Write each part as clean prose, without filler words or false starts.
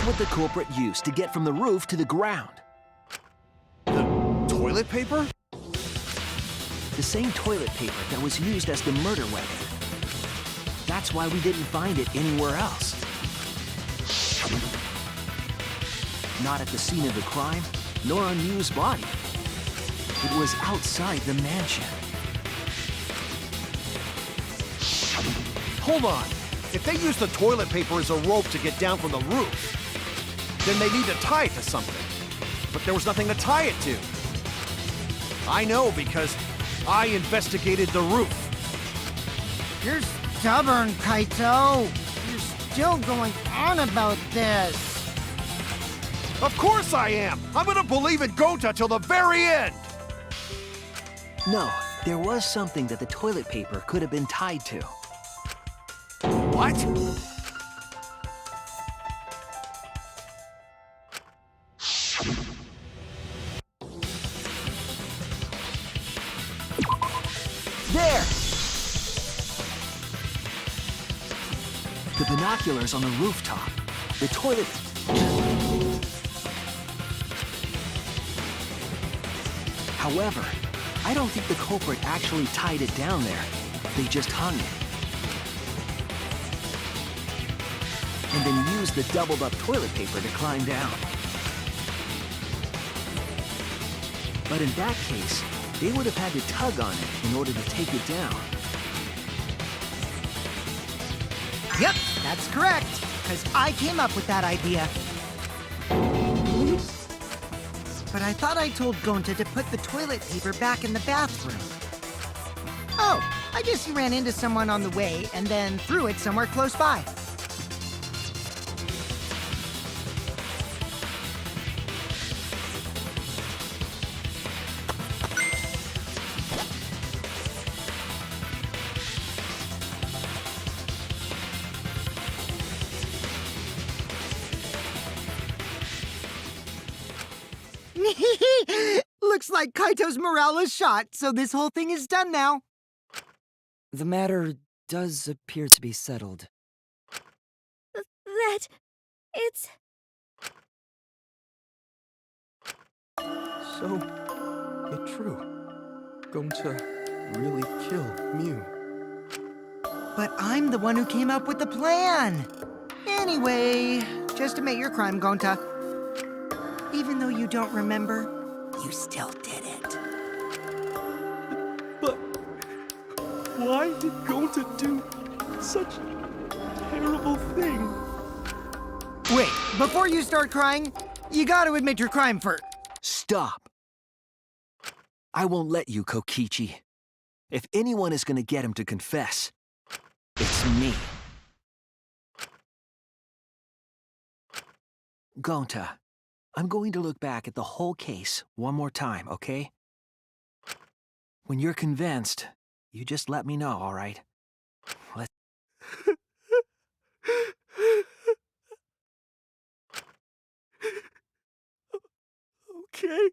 Here's what the culprit used to get from the roof to the ground. The toilet paper? The same toilet paper that was used as the murder weapon. That's why we didn't find it anywhere else. Not at the scene of the crime, nor on Miu's body. It was outside the mansion. Hold on. If they used the toilet paper as a rope to get down from the roof, then they need to tie it to something. But there was nothing to tie it to. I know because I investigated the roof. You're stubborn, Kaito. You're still going on about this. Of course I am! I'm gonna believe in Gonta till the very end! No, there was something that the toilet paper could have been tied to. What? There! The binoculars on the rooftop. The toilet... However, I don't think the culprit actually tied it down there. They just hung it. And then used the doubled-up toilet paper to climb down. But in that case, they would have had to tug on it in order to take it down. Yep, that's correct. Because I came up with that idea. But I thought I told Gonta to put the toilet paper back in the bathroom. Oh, I guess you ran into someone on the way and then threw it somewhere close by. Looks like Kaito's morale is shot, so this whole thing is done now. The matter does appear to be settled. It's... So, it's true. Gonta really killed Miu. But I'm the one who came up with the plan. Anyway, just admit your crime, Gonta. Even though you don't remember, you still did it. But why did Gonta do such a terrible thing? Wait, before you start crying, you gotta admit your crime first. Stop. I won't let you, Kokichi. If anyone is gonna get him to confess, it's me. Gonta, I'm going to look back at the whole case one more time, okay? When you're convinced, you just let me know, all right? Let's... Okay.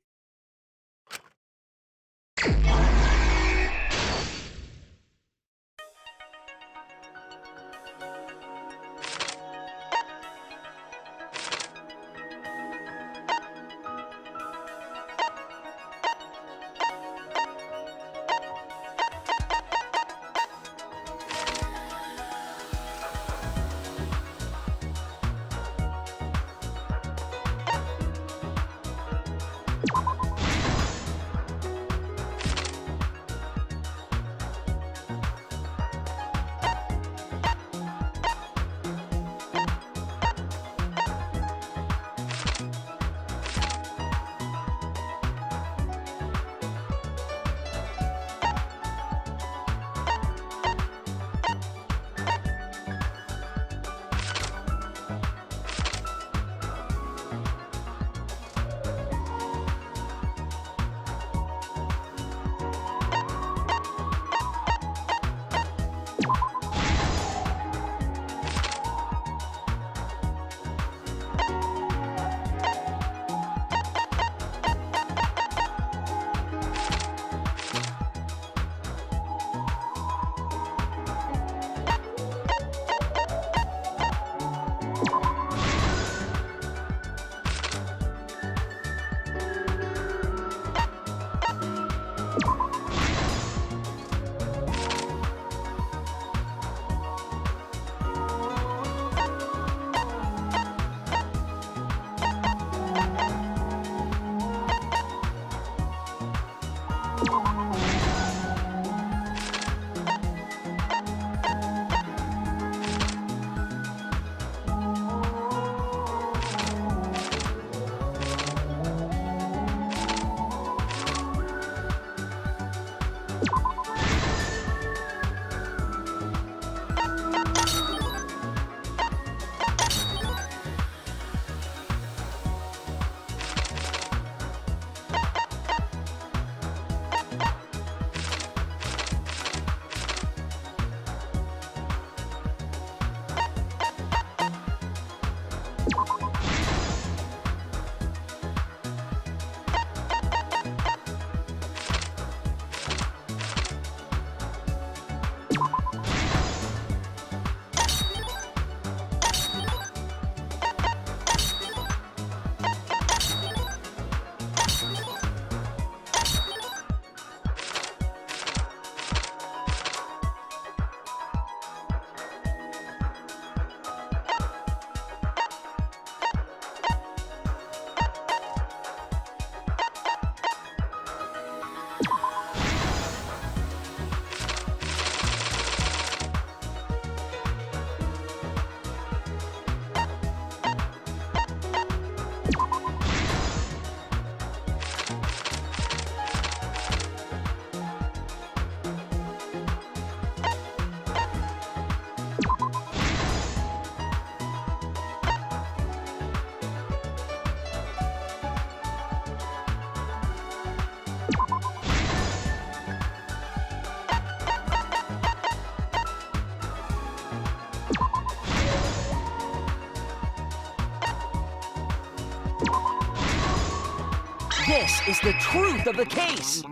This is the truth of the case!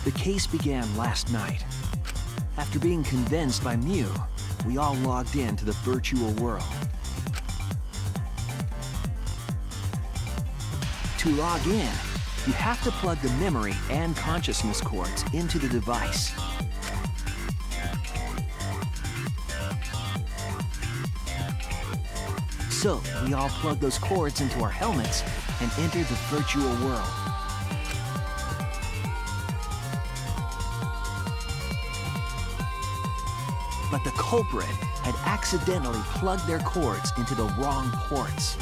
The case began last night. After being convinced by Mew, we all logged in to the virtual world. To log in, you have to plug the memory and consciousness cords into the device. So, we all plug those cords into our helmets and enter the virtual world. But the culprit had accidentally plugged their cords into the wrong ports.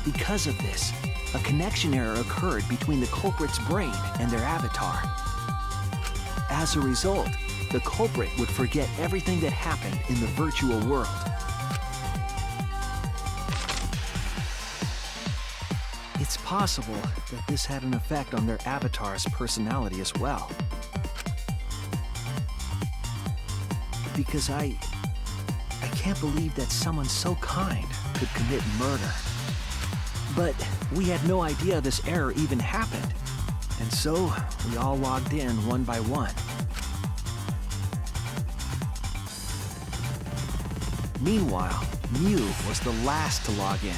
Because of this, a connection error occurred between the culprit's brain and their avatar. As a result, the culprit would forget everything that happened in the virtual world. It's possible that this had an effect on their avatar's personality as well. Because I can't believe that someone so kind could commit murder. But we had no idea this error even happened. And so, we all logged in one by one. Meanwhile, Mew was the last to log in.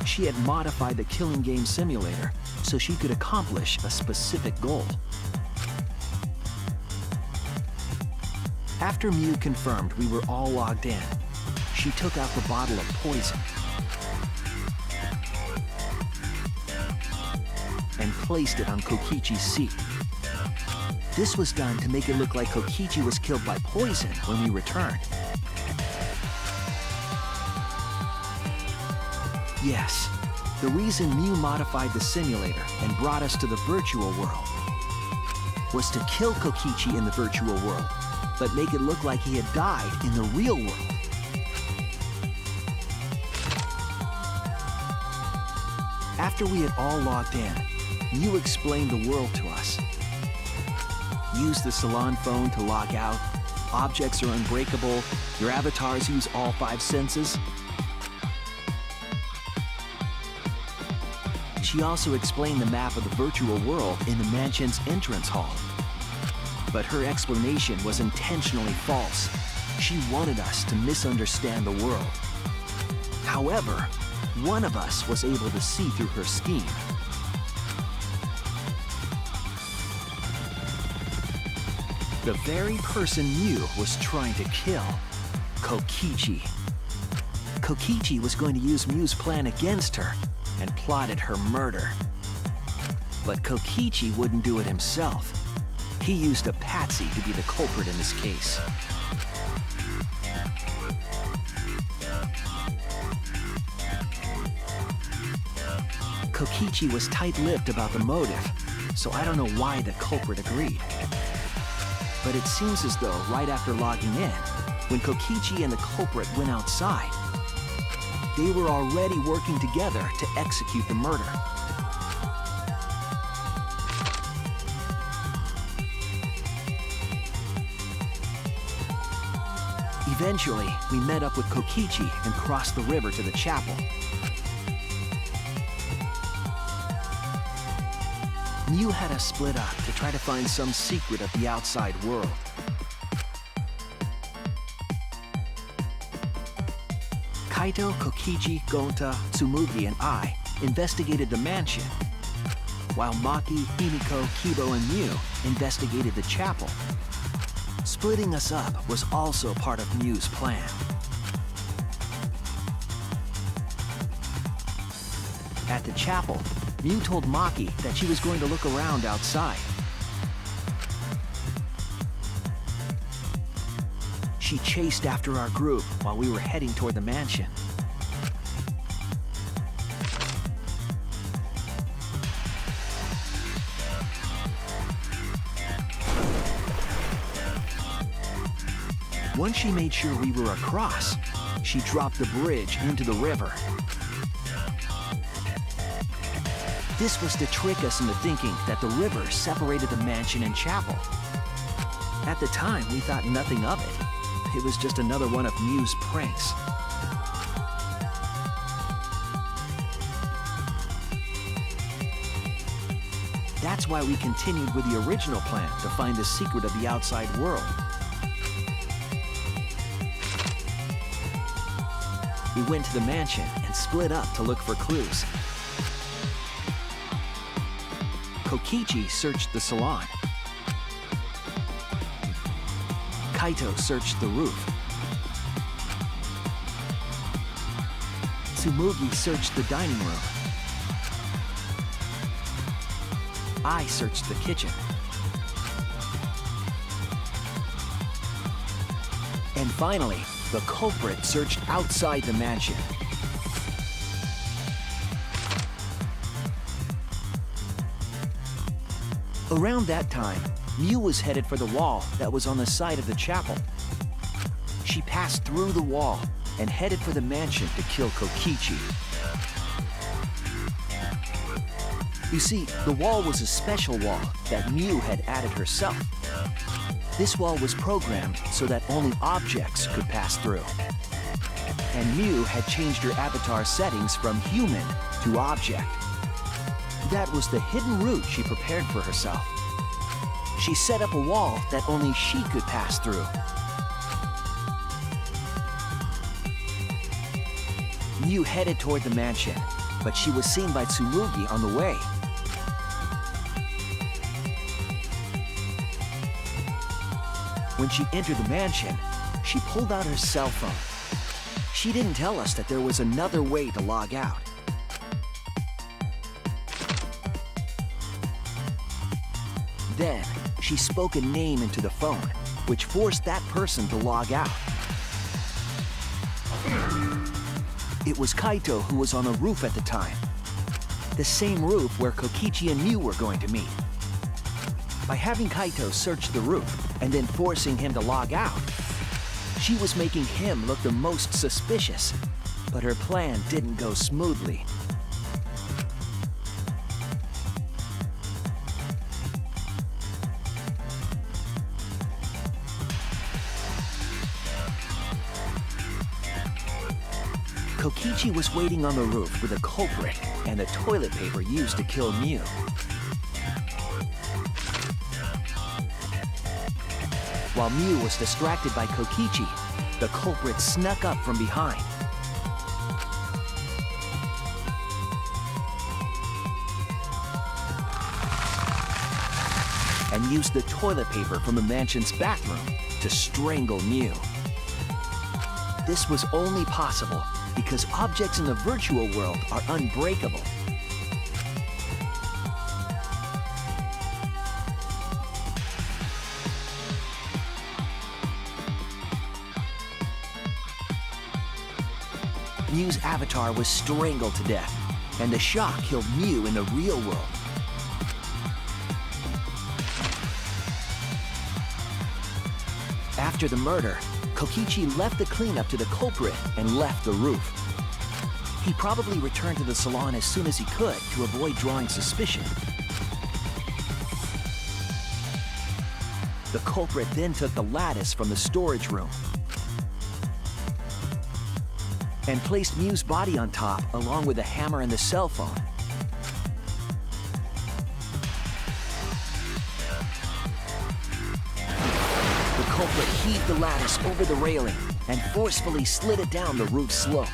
She had modified the killing game simulator so she could accomplish a specific goal. After Mew confirmed we were all logged in, she took out the bottle of poison and placed it on Kokichi's seat. This was done to make it look like Kokichi was killed by poison when we returned. Yes, the reason Mew modified the simulator and brought us to the virtual world was to kill Kokichi in the virtual world, but make it look like he had died in the real world. After we had all logged in, Mew explained the world to us. Use the salon phone to log out. Objects are unbreakable. Your avatars use all 5 senses. She also explained the map of the virtual world in the mansion's entrance hall. But her explanation was intentionally false. She wanted us to misunderstand the world. However, one of us was able to see through her scheme. The very person Mew was trying to kill, Kokichi. Kokichi was going to use Mew's plan against her and plotted her murder. But Kokichi wouldn't do it himself. He used a patsy to be the culprit in this case. Kokichi was tight-lipped about the motive, so I don't know why the culprit agreed. But it seems as though right after logging in, when Kokichi and the culprit went outside, they were already working together to execute the murder. Eventually, we met up with Kokichi and crossed the river to the chapel. Mew had us split up to try to find some secret of the outside world. Kaito, Kokichi, Gonta, Tsumugi, and I investigated the mansion, while Maki, Himiko, Kibo, and Mew investigated the chapel. Splitting us up was also part of Mew's plan. At the chapel, Mew told Maki that she was going to look around outside. She chased after our group while we were heading toward the mansion. Once she made sure we were across, she dropped the bridge into the river. This was to trick us into thinking that the river separated the mansion and chapel. At the time, we thought nothing of it. It was just another one of Mew's pranks. That's why we continued with the original plan to find the secret of the outside world. We went to the mansion and split up to look for clues. Kokichi searched the salon. Kaito searched the roof. Tsumugi searched the dining room. I searched the kitchen. And finally, the culprit searched outside the mansion. Around that time, Mew was headed for the wall that was on the side of the chapel. She passed through the wall and headed for the mansion to kill Kokichi. You see, the wall was a special wall that Mew had added herself. This wall was programmed so that only objects could pass through. And Mew had changed her avatar settings from human to object. That was the hidden route she prepared for herself. She set up a wall that only she could pass through. Mew headed toward the mansion, but she was seen by Tsumugi on the way. When she entered the mansion, she pulled out her cell phone. She didn't tell us that there was another way to log out. Then, she spoke a name into the phone, which forced that person to log out. It was Kaito who was on the roof at the time. The same roof where Kokichi and Mew were going to meet. By having Kaito search the roof and then forcing him to log out, she was making him look the most suspicious, but her plan didn't go smoothly. Kokichi was waiting on the roof with a culprit and the toilet paper used to kill Mew. While Mew was distracted by Kokichi, the culprit snuck up from behind. And used the toilet paper from the mansion's bathroom to strangle Mew. This was only possible because objects in the virtual world are unbreakable. Mew's avatar was strangled to death, and the shock killed Mew in the real world. After the murder, Kokichi left the cleanup to the culprit and left the roof. He probably returned to the salon as soon as he could to avoid drawing suspicion. The culprit then took the lattice from the storage room and placed Mew's body on top along with the hammer and the cell phone. The culprit heaved the lattice over the railing and forcefully slid it down the roof slope.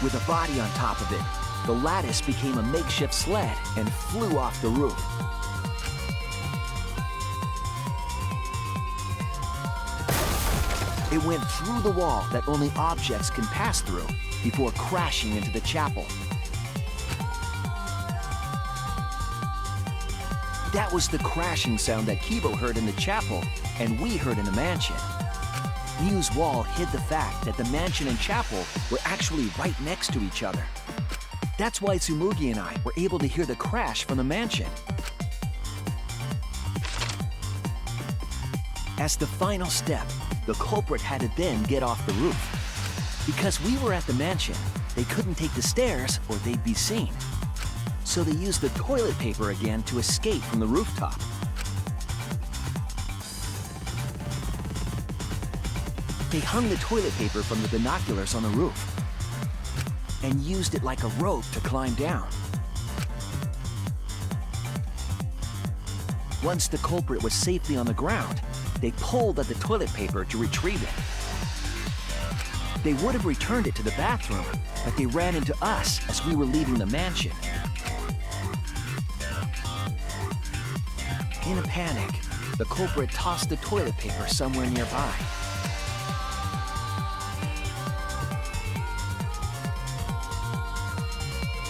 With a body on top of it, the lattice became a makeshift sled and flew off the roof. It went through the wall that only objects can pass through before crashing into the chapel. That was the crashing sound that Kibo heard in the chapel and we heard in the mansion. Mew's wall hid the fact that the mansion and chapel were actually right next to each other. That's why Tsumugi and I were able to hear the crash from the mansion. As the final step, the culprit had to then get off the roof. Because we were at the mansion, they couldn't take the stairs or they'd be seen. So they used the toilet paper again to escape from the rooftop. They hung the toilet paper from the binoculars on the roof. and used it like a rope to climb down. Once the culprit was safely on the ground, they pulled at the toilet paper to retrieve it. They would have returned it to the bathroom, but they ran into us as we were leaving the mansion. In a panic, the culprit tossed the toilet paper somewhere nearby.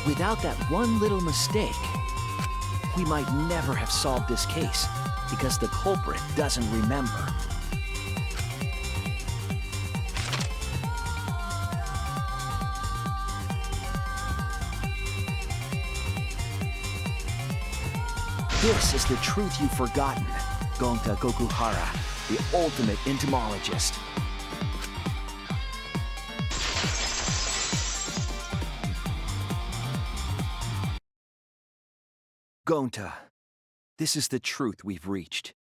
Without that one little mistake, we might never have solved this case because the culprit doesn't remember. This is the truth you've forgotten, Gonta Gokuhara, the ultimate entomologist. Gonta, this is the truth we've reached.